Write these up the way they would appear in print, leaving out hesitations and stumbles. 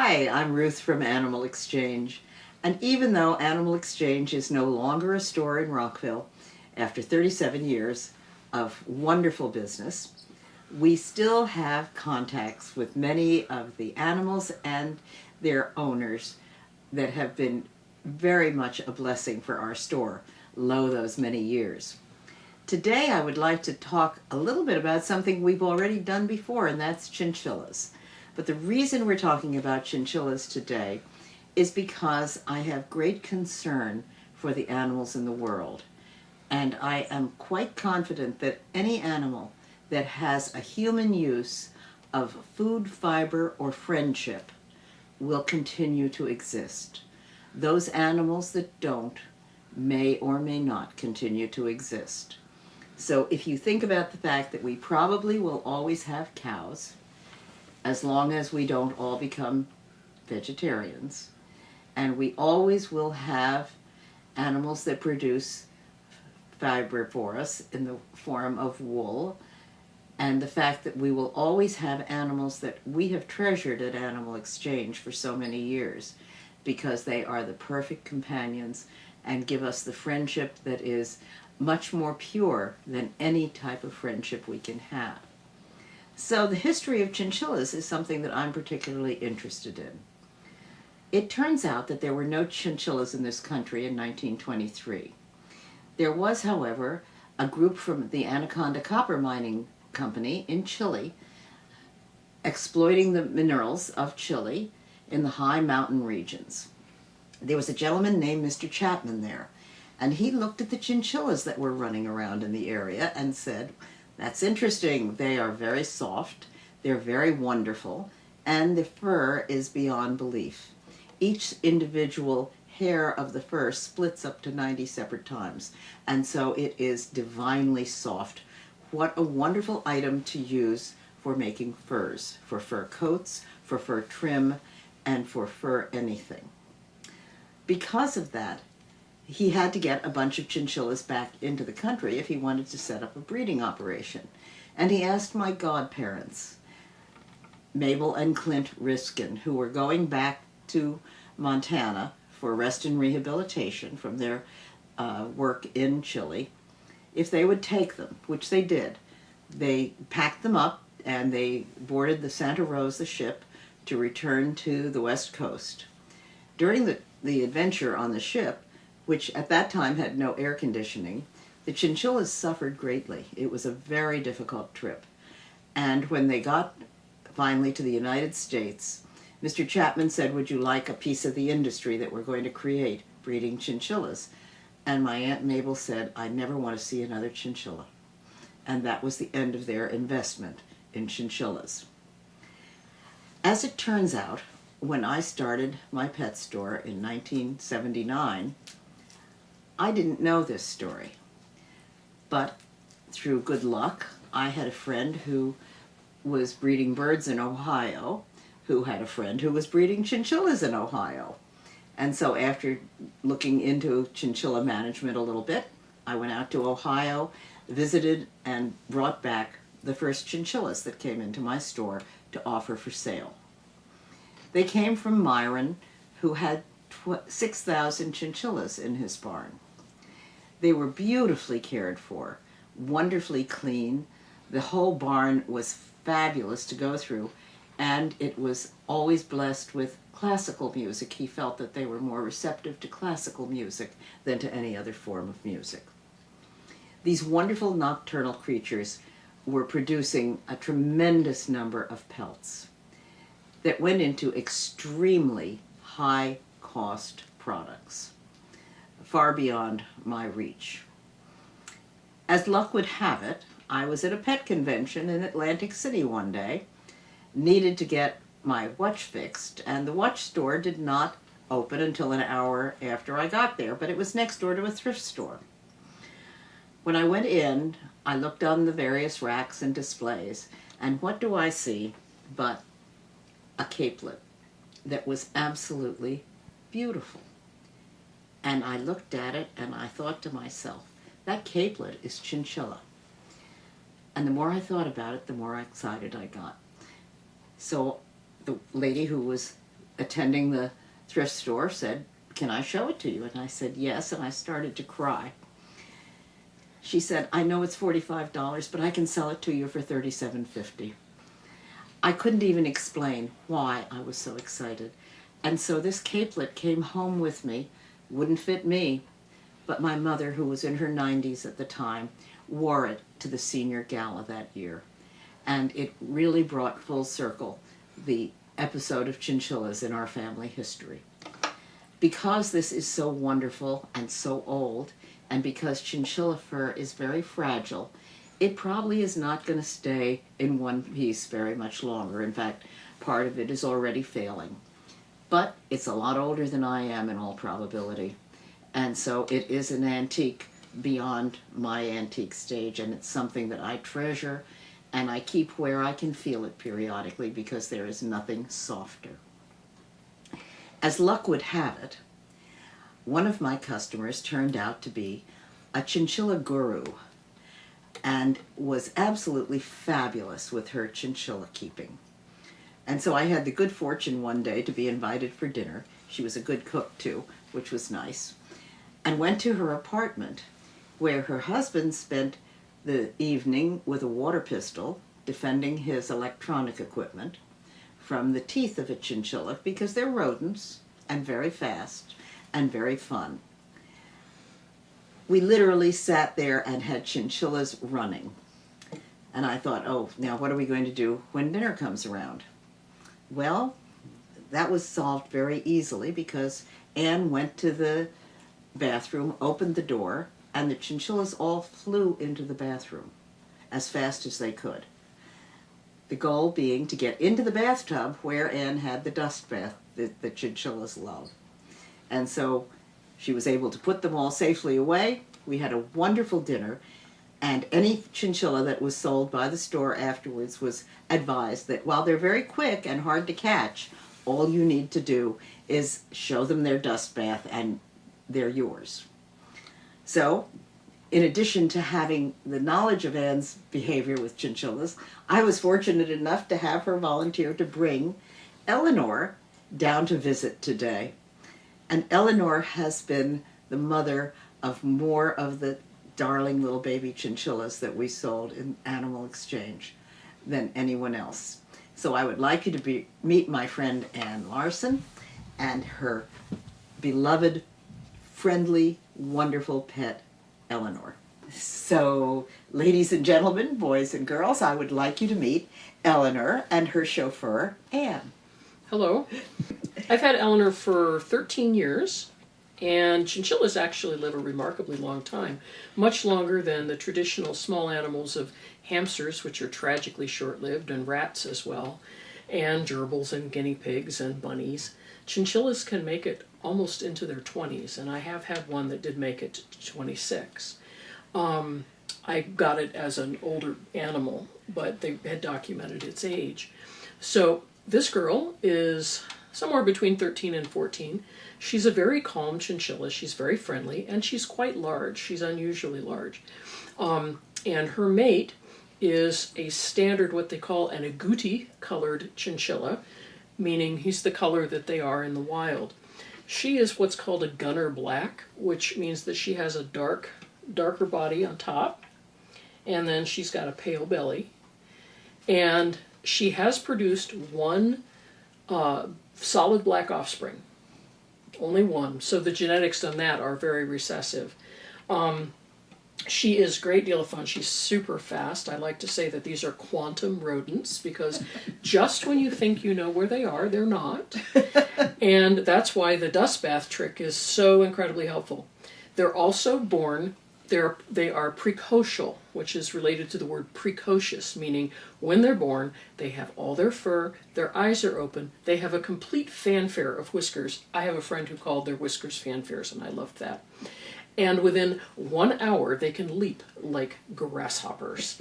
Hi, I'm Ruth from Animal Exchange. And even though Animal Exchange is no longer a store in Rockville, after 37 years of wonderful business, we still have contacts with many of the animals and their owners that have been very much a blessing for our store, lo those many years. Today I would like to talk a little bit about something we've already done before, and that's chinchillas. But the reason we're talking about chinchillas today is because I have great concern for the animals in the world. And I am quite confident that any animal that has a human use of food, fiber, or friendship will continue to exist. Those animals that don't may or may not continue to exist. So if you think about the fact that we probably will always have cows, as long as we don't all become vegetarians, and we always will have animals that produce fiber for us in the form of wool, and the fact that we will always have animals that we have treasured at Animal Exchange for so many years because they are the perfect companions and give us the friendship that is much more pure than any type of friendship we can have. So the history of chinchillas is something that I'm particularly interested in. It turns out that there were no chinchillas in this country in 1923. There was, however, a group from the Anaconda Copper Mining Company in Chile exploiting the minerals of Chile in the high mountain regions. There was a gentleman named Mr. Chapman there, and he looked at the chinchillas that were running around in the area and said, "That's interesting. They are very soft, they're very wonderful, and the fur is beyond belief. Each individual hair of the fur splits up to 90 separate times, and so it is divinely soft. What a wonderful item to use for making furs, for fur coats, for fur trim, and for fur anything." Because of that, he had to get a bunch of chinchillas back into the country if he wanted to set up a breeding operation. And he asked my godparents, Mabel and Clint Riskin, who were going back to Montana for rest and rehabilitation from their work in Chile, if they would take them, which they did. They packed them up and they boarded the Santa Rosa ship to return to the West Coast. During the adventure on the ship, which at that time had no air conditioning, the chinchillas suffered greatly. It was a very difficult trip. And when they got finally to the United States, Mr. Chapman said, "Would you like a piece of the industry that we're going to create, breeding chinchillas?" And my Aunt Mabel said, "I never want to see another chinchilla." And that was the end of their investment in chinchillas. As it turns out, when I started my pet store in 1979, I didn't know this story. But through good luck, I had a friend who was breeding birds in Ohio, who had a friend who was breeding chinchillas in Ohio. And so after looking into chinchilla management a little bit, I went out to Ohio, visited, and brought back the first chinchillas that came into my store to offer for sale. They came from Myron, who had 6,000 chinchillas in his barn. They were beautifully cared for, wonderfully clean. The whole barn was fabulous to go through, and it was always blessed with classical music. He felt that they were more receptive to classical music than to any other form of music. These wonderful nocturnal creatures were producing a tremendous number of pelts that went into extremely high-cost products, far beyond my reach. As luck would have it, I was at a pet convention in Atlantic City one day, needed to get my watch fixed, and the watch store did not open until an hour after I got there, but it was next door to a thrift store. When I went in, I looked on the various racks and displays, and what do I see but a capelet that was absolutely beautiful. And I looked at it and I thought to myself, that capelet is chinchilla. And the more I thought about it, the more excited I got. So the lady who was attending the thrift store said, "Can I show it to you?" And I said, "Yes," and I started to cry. She said, "I know it's $45, but I can sell it to you for $37.50. I couldn't even explain why I was so excited. And so this capelet came home with me, wouldn't fit me, but my mother, who was in her 90s at the time, wore it to the senior gala that year. And it really brought full circle the episode of Chinchillas in our family history. Because this is so wonderful and so old, and because chinchilla fur is very fragile, it probably is not going to stay in one piece very much longer. In fact, part of it is already failing. But it's a lot older than I am in all probability. And so it is an antique beyond my antique stage, and it's something that I treasure and I keep where I can feel it periodically because there is nothing softer. As luck would have it, one of my customers turned out to be a chinchilla guru and was absolutely fabulous with her chinchilla keeping. And so I had the good fortune one day to be invited for dinner. She was a good cook too, which was nice. And went to her apartment where her husband spent the evening with a water pistol defending his electronic equipment from the teeth of a chinchilla because they're rodents and very fast and very fun. We literally sat there and had chinchillas running. And I thought, oh, now what are we going to do when dinner comes around? Well, that was solved very easily because Anne went to the bathroom, opened the door, and the chinchillas all flew into the bathroom as fast as they could. The goal being to get into the bathtub where Anne had the dust bath that the chinchillas love. And so she was able to put them all safely away. We had a wonderful dinner, and any chinchilla that was sold by the store afterwards was advised that while they're very quick and hard to catch, all you need to do is show them their dust bath and they're yours. So, in addition to having the knowledge of Anne's behavior with chinchillas, I was fortunate enough to have her volunteer to bring Eleanor down to visit today. And Eleanor has been the mother of more of the darling little baby chinchillas that we sold in Animal Exchange than anyone else. So I would like you to meet my friend Anne Larson and her beloved, friendly, wonderful pet, Eleanor. So, ladies and gentlemen, boys and girls, I would like you to meet Eleanor and her chauffeur, Anne. Hello. I've had Eleanor for 13 years, and chinchillas actually live a remarkably long time, much longer than the traditional small animals of hamsters, which are tragically short-lived, and rats as well, and gerbils and guinea pigs and bunnies. Chinchillas can make it almost into their 20s, and I have had one that did make it to 26. I got it as an older animal, but they had documented its age. So this girl is somewhere between 13 and 14. She's a very calm chinchilla. She's very friendly, and she's quite large. She's unusually large. And her mate is a standard, what they call an agouti-colored chinchilla, meaning he's the color that they are in the wild. She is what's called a gunner black, which means that she has a darker body on top, and then she's got a pale belly. And she has produced one solid black offspring. Only one. So the genetics on that are very recessive. She is a great deal of fun. She's super fast. I like to say that these are quantum rodents because just when you think you know where they are, they're not. And that's why the dust bath trick is so incredibly helpful. They're also born, they are precocial, which is related to the word precocious, meaning when they're born, they have all their fur, their eyes are open, they have a complete fanfare of whiskers. I have a friend who called their whiskers fanfares, and I loved that. And within 1 hour, they can leap like grasshoppers.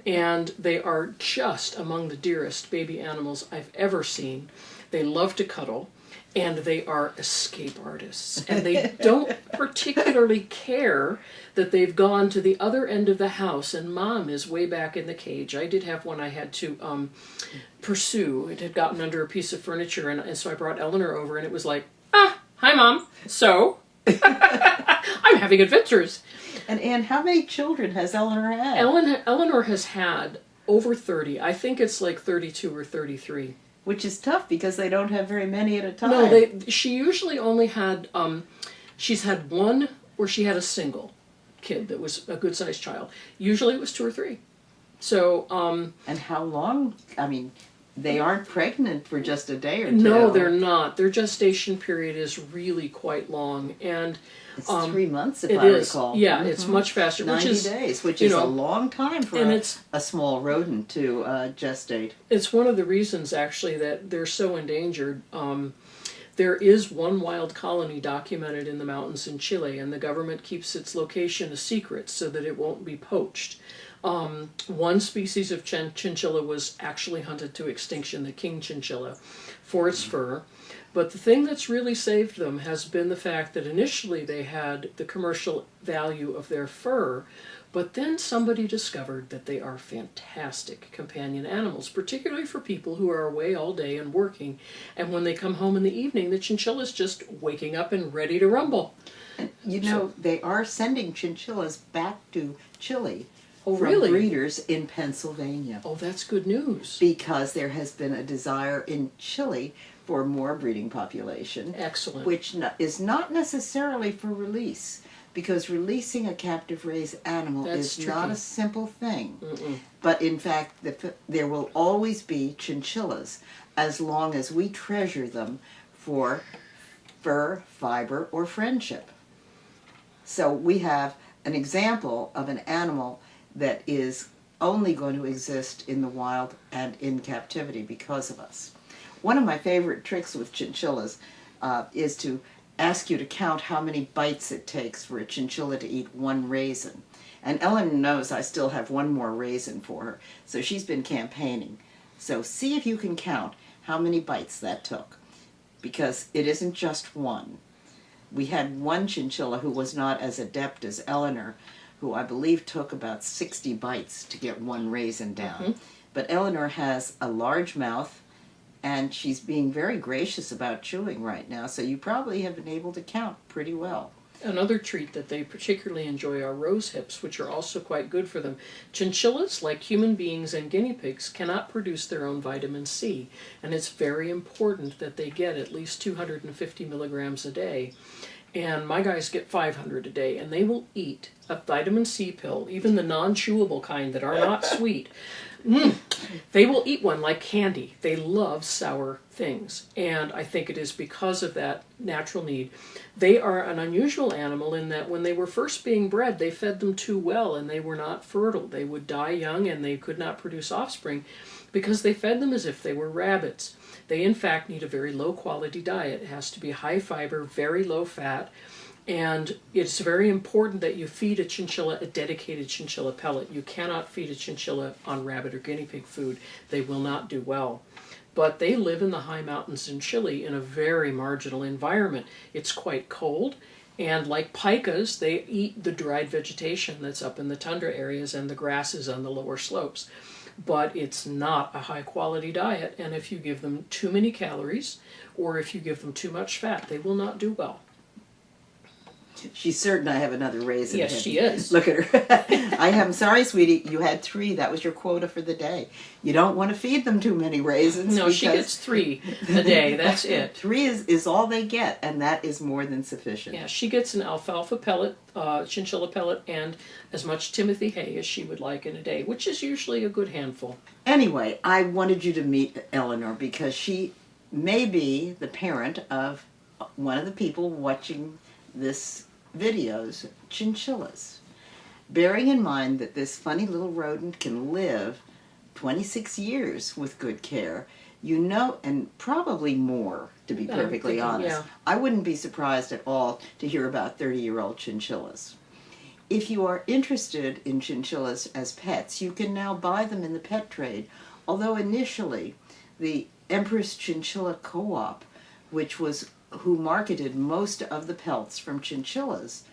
And they are just among the dearest baby animals I've ever seen. They love to cuddle. and they are escape artists. And they don't particularly care that they've gone to the other end of the house and Mom is way back in the cage. I did have one I had to pursue. It had gotten under a piece of furniture, and so I brought Eleanor over, and it was like, hi, Mom. So, I'm having adventures. And Anne, how many children has Eleanor had? Eleanor has had over 30. I think it's like 32 or 33. Which is tough because they don't have very many at a time. No, she usually only had, she's had one where she had a single kid that was a good-sized child. Usually it was 2 or 3. So, and how long? I mean, they aren't pregnant for just a day or two. No, they're not. Their gestation period is really quite long, and it's 3 months, if I recall. Yeah, it's much faster. 90 days, which is a long time for a small rodent to gestate. It's one of the reasons, actually, that they're so endangered. There is one wild colony documented in the mountains in Chile, and the government keeps its location a secret so that it won't be poached. One species of chinchilla was actually hunted to extinction, the king chinchilla, for its fur. But the thing that's really saved them has been the fact that initially they had the commercial value of their fur, but then somebody discovered that they are fantastic companion animals, particularly for people who are away all day and working. And when they come home in the evening, the chinchilla's just waking up and ready to rumble. And they are sending chinchillas back to Chile. Oh, from really? breeders in Pennsylvania. Oh, that's good news. Because there has been a desire in Chile for more breeding population. Excellent. Which is not necessarily for release, because releasing a captive raised animal is not a simple thing. Mm-mm. But in fact, there will always be chinchillas as long as we treasure them for fur, fiber, or friendship. So we have an example of an animal that is only going to exist in the wild and in captivity because of us. One of my favorite tricks with chinchillas is to ask you to count how many bites it takes for a chinchilla to eat one raisin. And Eleanor knows I still have one more raisin for her, so she's been campaigning. So see if you can count how many bites that took, because it isn't just one. We had one chinchilla who was not as adept as Eleanor, who I believe took about 60 bites to get one raisin down. Mm-hmm. But Eleanor has a large mouth, and she's being very gracious about chewing right now, so you probably have been able to count pretty well. Another treat that they particularly enjoy are rose hips, which are also quite good for them. Chinchillas, like human beings and guinea pigs, cannot produce their own vitamin C, and it's very important that they get at least 250 milligrams a day. And my guys get 500 a day, and they will eat a vitamin C pill, even the non-chewable kind that are not sweet. They will eat one like candy. They love sour things, and I think it is because of that natural need. They are an unusual animal in that when they were first being bred, they fed them too well, and they were not fertile. They would die young, and they could not produce offspring because they fed them as if they were rabbits. They, in fact, need a very low-quality diet. It has to be high fiber, very low fat, and it's very important that you feed a chinchilla a dedicated chinchilla pellet. You cannot feed a chinchilla on rabbit or guinea pig food. They will not do well. But they live in the high mountains in Chile in a very marginal environment. It's quite cold, and like pikas, they eat the dried vegetation that's up in the tundra areas and the grasses on the lower slopes. But it's not a high-quality diet, and if you give them too many calories or if you give them too much fat, they will not do well. She's certain I have another raisin. Yes, she is. Look at her. I'm sorry, sweetie. You had 3. That was your quota for the day. You don't want to feed them too many raisins. No, she gets 3 a day. That's it. 3 is all they get, and that is more than sufficient. Yeah, she gets an alfalfa pellet, chinchilla pellet, and as much Timothy hay as she would like in a day, which is usually a good handful. Anyway, I wanted you to meet Eleanor because she may be the parent of one of the people watching this video's chinchillas. Bearing in mind that this funny little rodent can live 26 years with good care, and probably more, to be perfectly honest. Yeah. I wouldn't be surprised at all to hear about 30-year-old chinchillas. If you are interested in chinchillas as pets, you can now buy them in the pet trade, although initially the Empress Chinchilla Co-op, who marketed most of the pelts from chinchillas,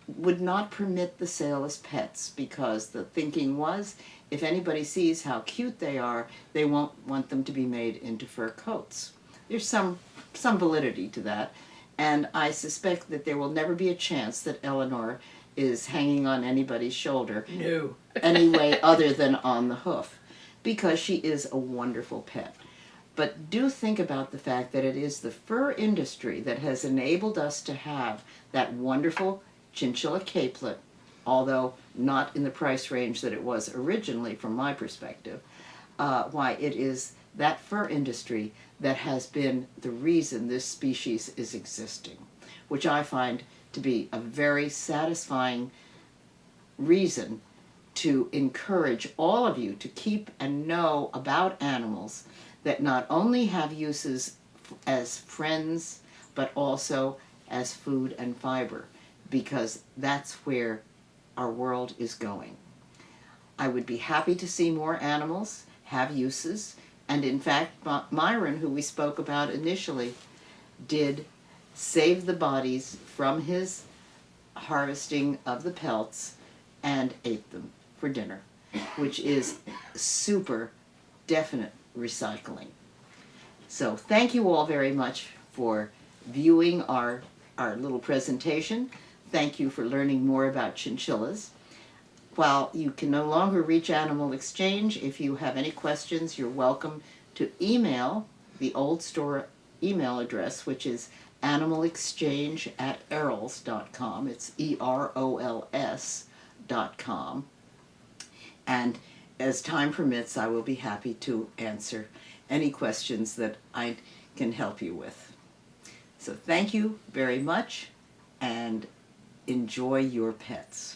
would not permit the sale as pets, because the thinking was, if anybody sees how cute they are, they won't want them to be made into fur coats. There's some validity to that, and I suspect that there will never be a chance that Eleanor is hanging on anybody's shoulder No. any way other than on the hoof, because she is a wonderful pet. But do think about the fact that it is the fur industry that has enabled us to have that wonderful chinchilla capelet, although not in the price range that it was originally from my perspective. Why it is that fur industry that has been the reason this species is existing, which I find to be a very satisfying reason to encourage all of you to keep and know about animals that not only have uses as friends, but also as food and fiber, because that's where our world is going. I would be happy to see more animals have uses, and in fact, Myron, who we spoke about initially, did save the bodies from his harvesting of the pelts and ate them for dinner, which is super definite recycling. So thank you all very much for viewing our little presentation. Thank you for learning more about chinchillas. While you can no longer reach Animal Exchange, if you have any questions, you're welcome to email the old store email address, which is animalexchange@erols.com. It's EROLS.com. And as time permits, I will be happy to answer any questions that I can help you with. So thank you very much, and enjoy your pets.